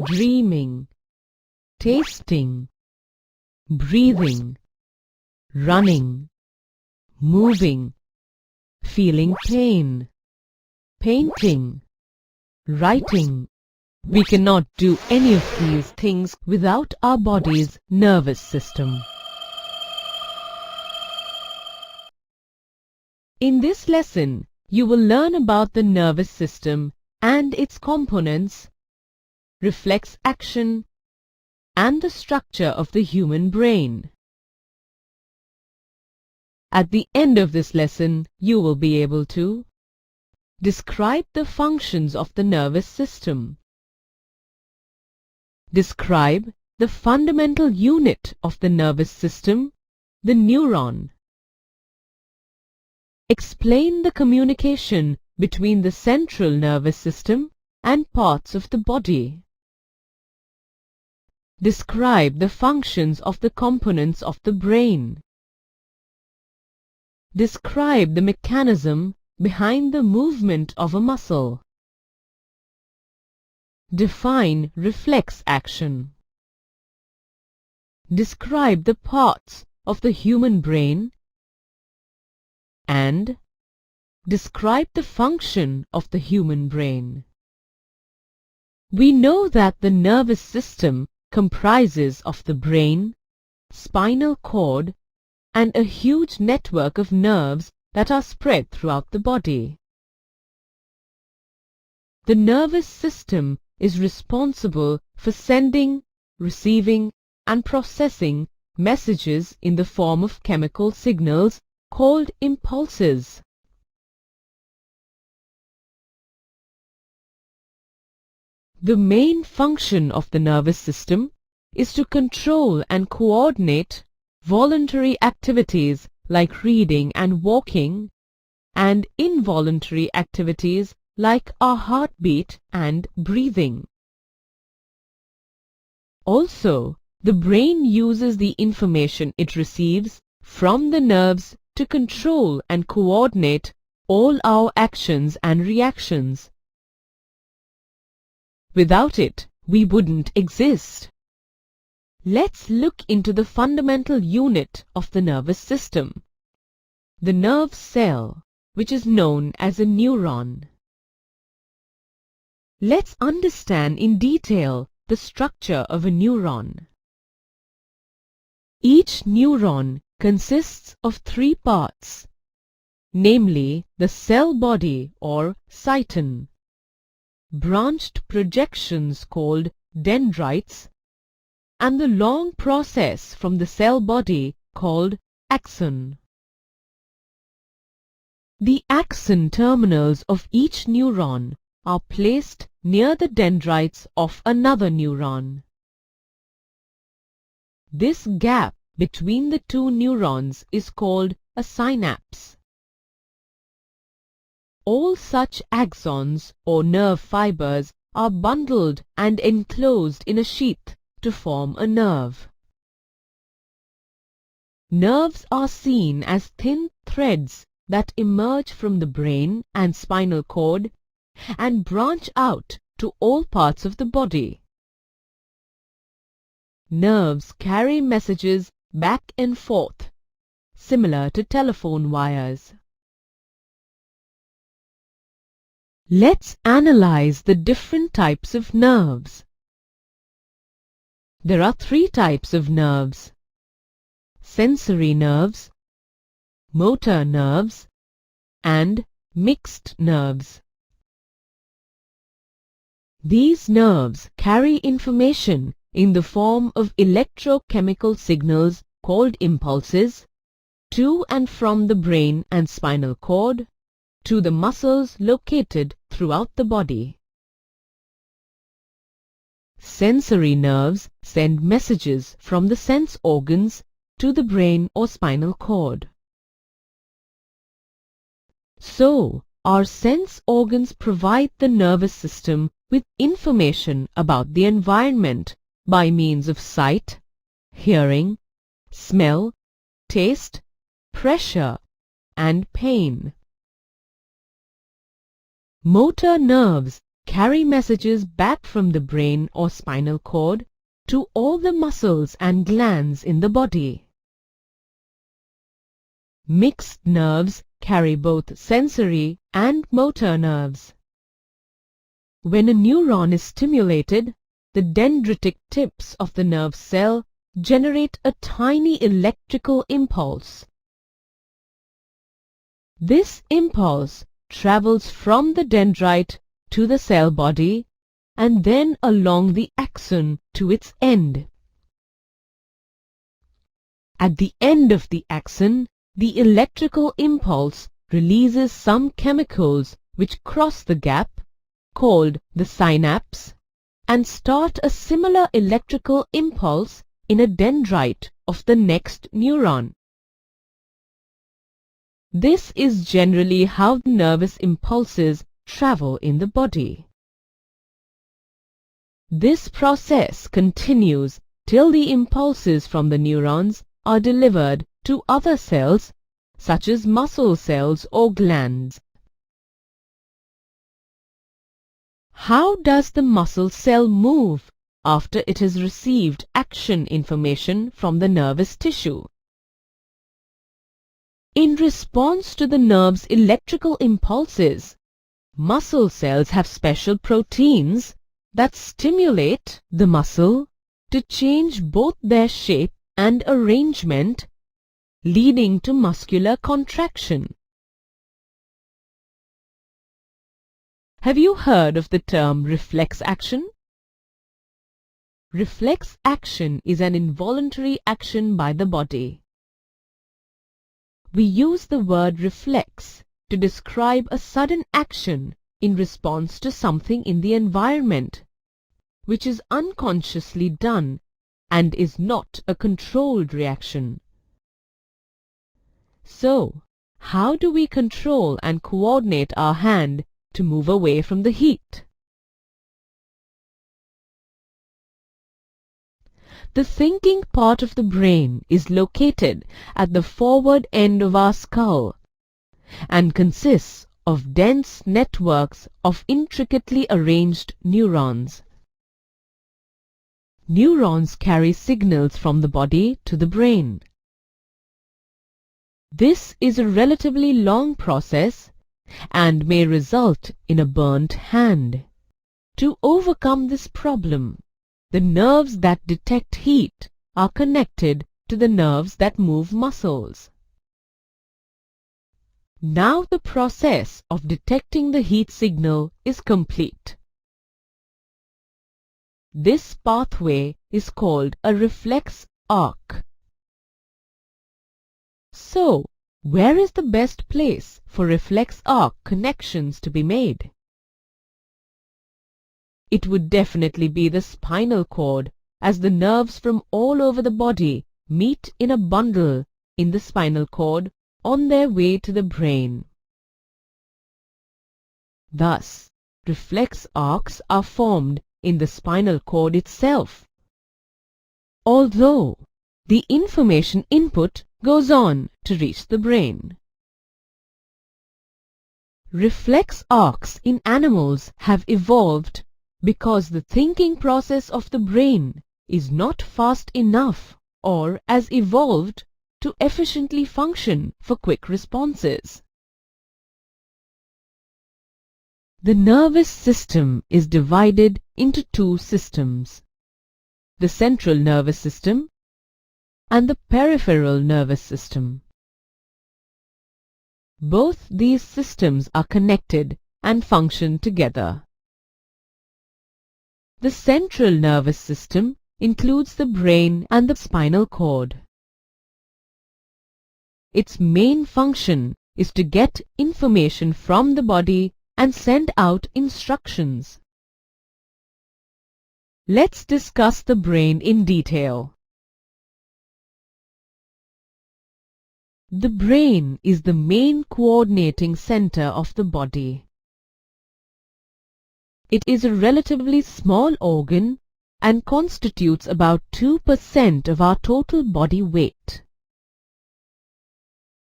dreaming, tasting, breathing, running, moving, feeling pain, painting, writing. We cannot do any of these things without our body's nervous system. In this lesson, you will learn about the nervous system and its components, reflex action, and the structure of the human brain. At the end of this lesson, you will be able to describe the functions of the nervous system, describe the fundamental unit of the nervous system, the neuron, explain the communication between the central nervous system and parts of the body, describe the functions of the components of the brain, describe the mechanism behind the movement of a muscle, define reflex action, describe the parts of the human brain, and describe the function of the human brain. We know that the nervous system comprises of the brain, spinal cord, and a huge network of nerves that are spread throughout the body. The nervous system is responsible for sending, receiving, and processing messages in the form of chemical signals called impulses. The main function of the nervous system is to control and coordinate voluntary activities like reading and walking, and involuntary activities like our heartbeat and breathing. Also, the brain uses the information it receives from the nerves to control and coordinate all our actions and reactions. Without it, we wouldn't exist. Let's look into the fundamental unit of the nervous system, the nerve cell, which is known as a neuron. Let's understand in detail the structure of a neuron. Each neuron consists of 3 parts, namely the cell body or cyton, branched projections called dendrites, and the long process from the cell body called axon. The axon terminals of each neuron are placed near the dendrites of another neuron. This gap between the 2 neurons is called a synapse. All such axons or nerve fibers are bundled and enclosed in a sheath to form a nerve. Nerves are seen as thin threads that emerge from the brain and spinal cord and branch out to all parts of the body. Nerves carry messages back and forth, similar to telephone wires. Let's analyze the different types of nerves. There are 3 types of nerves: sensory nerves, motor nerves, and mixed nerves. These nerves carry information in the form of electrochemical signals called impulses to and from the brain and spinal cord to the muscles located throughout the body. Sensory nerves send messages from the sense organs to the brain or spinal cord. So, our sense organs provide the nervous system with information about the environment by means of sight, hearing, smell, taste, pressure, and pain. Motor nerves carry messages back from the brain or spinal cord to all the muscles and glands in the body. Mixed nerves carry both sensory and motor nerves. When a neuron is stimulated, the dendritic tips of the nerve cell generate a tiny electrical impulse. This impulse travels from the dendrite to the cell body and then along the axon to its end. At the end of the axon, the electrical impulse releases some chemicals which cross the gap, called the synapse, and start a similar electrical impulse in a dendrite of the next neuron. This is generally how nervous impulses travel in the body. This process continues till the impulses from the neurons are delivered to other cells, such as muscle cells or glands. How does the muscle cell move after it has received action information from the nervous tissue? In response to the nerve's electrical impulses, muscle cells have special proteins that stimulate the muscle to change both their shape and arrangement, leading to muscular contraction. Have you heard of the term reflex action? Reflex action is an involuntary action by the body. We use the word reflex to describe a sudden action in response to something in the environment, which is unconsciously done and is not a controlled reaction. So, how do we control and coordinate our hand to move away from the heat? The thinking part of the brain is located at the forward end of our skull and consists of dense networks of intricately arranged neurons. Neurons carry signals from the body to the brain. This is a relatively long process and may result in a burnt hand. To overcome this problem, the nerves that detect heat are connected to the nerves that move muscles. Now the process of detecting the heat signal is complete. This pathway is called a reflex arc. So, where is the best place for reflex arc connections to be made? It would definitely be the spinal cord, as the nerves from all over the body meet in a bundle in the spinal cord on their way to the brain. Thus, reflex arcs are formed in the spinal cord itself, although the information input goes on to reach the brain. Reflex arcs in animals have evolved because the thinking process of the brain is not fast enough or as evolved to efficiently function for quick responses. The nervous system is divided into two systems: the central nervous system and the peripheral nervous system. Both these systems are connected and function together. The central nervous system includes the brain and the spinal cord. Its main function is to get information from the body and send out instructions. Let's discuss the brain in detail. The brain is the main coordinating center of the body. It is a relatively small organ and constitutes about 2% of our total body weight.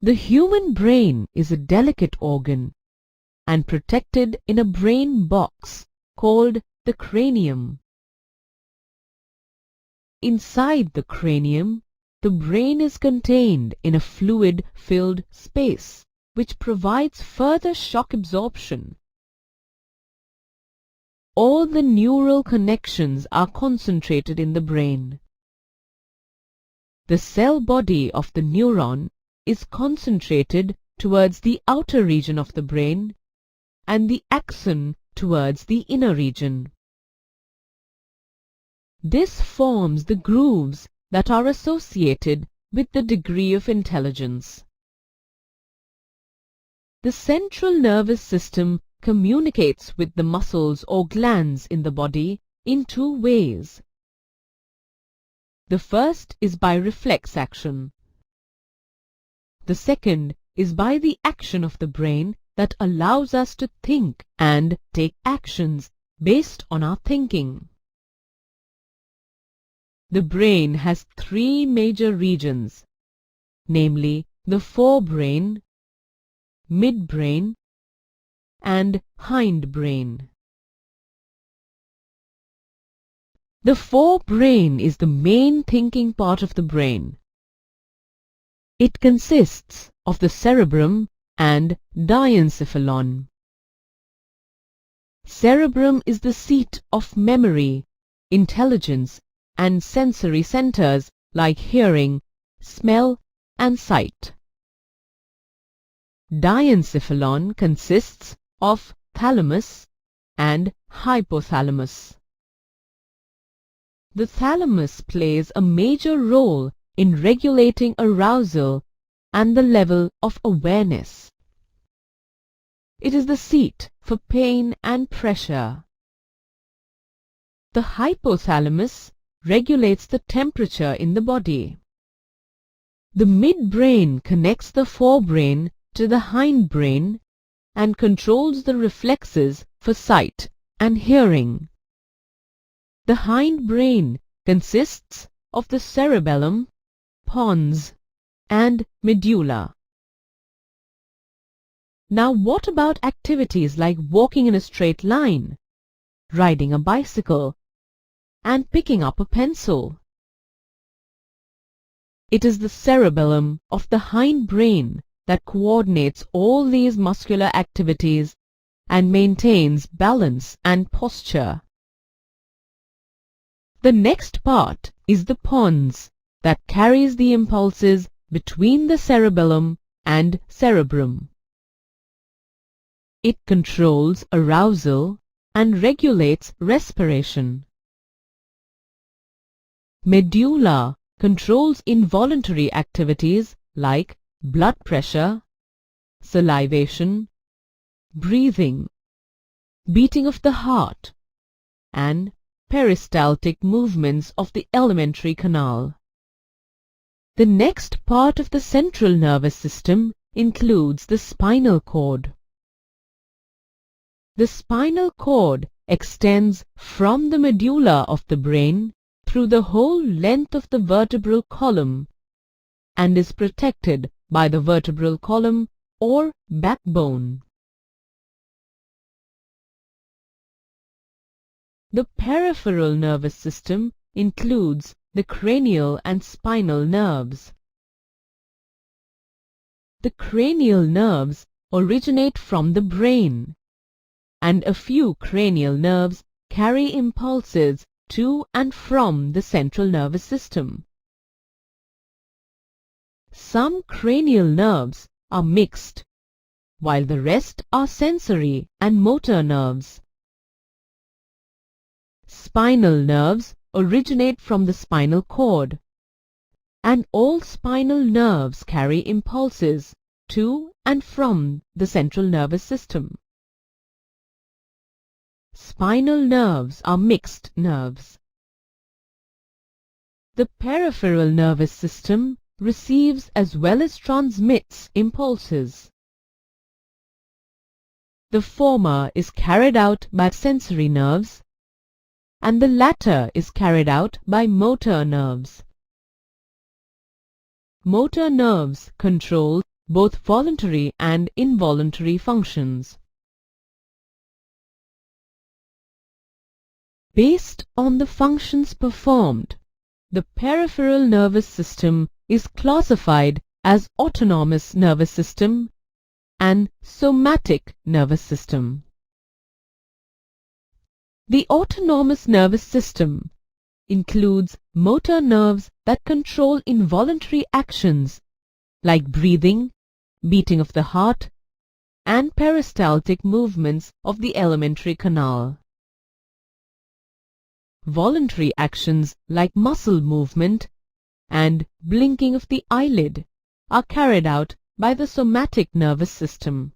The human brain is a delicate organ and protected in a brain box called the cranium. Inside the cranium, the brain is contained in a fluid-filled space, which provides further shock absorption. All the neural connections are concentrated in the brain. The cell body of the neuron is concentrated towards the outer region of the brain and the axon towards the inner region. This forms the grooves that are associated with the degree of intelligence. The central nervous system communicates with the muscles or glands in the body in two ways. The first is by reflex action. The second is by the action of the brain that allows us to think and take actions based on our thinking. The brain has three major regions, namely the forebrain, midbrain, and hindbrain. The forebrain is the main thinking part of the brain. It consists of the cerebrum and diencephalon. Cerebrum is the seat of memory, intelligence, and sensory centers like hearing, smell, and sight. Diencephalon consists of thalamus and hypothalamus. The thalamus plays a major role in regulating arousal and the level of awareness. It is the seat for pain and pressure. The hypothalamus regulates the temperature in the body. The midbrain connects the forebrain to the hindbrain and controls the reflexes for sight and hearing. The hindbrain consists of the cerebellum, pons, and medulla. Now what about activities like walking in a straight line, riding a bicycle, and picking up a pencil? It is the cerebellum of the hindbrain that coordinates all these muscular activities and maintains balance and posture. The next part is the pons that carries the impulses between the cerebellum and cerebrum. It controls arousal and regulates respiration. Medulla controls involuntary activities like blood pressure, salivation, breathing, beating of the heart, and peristaltic movements of the alimentary canal. The next part of the central nervous system includes the spinal cord. The spinal cord extends from the medulla of the brain through the whole length of the vertebral column and is protected by the vertebral column or backbone. The peripheral nervous system includes the cranial and spinal nerves. The cranial nerves originate from the brain, and a few cranial nerves carry impulses to and from the central nervous system. Some cranial nerves are mixed, while the rest are sensory and motor nerves. Spinal nerves originate from the spinal cord, and all spinal nerves carry impulses to and from the central nervous system. Spinal nerves are mixed nerves. The peripheral nervous system receives as well as transmits impulses. The former is carried out by sensory nerves, and the latter is carried out by motor nerves. Motor nerves control both voluntary and involuntary functions. Based on the functions performed, the peripheral nervous system is classified as autonomous nervous system and somatic nervous system. The autonomous nervous system includes motor nerves that control involuntary actions like breathing, beating of the heart, and peristaltic movements of the alimentary canal. Voluntary actions like muscle movement and blinking of the eyelid are carried out by the somatic nervous system.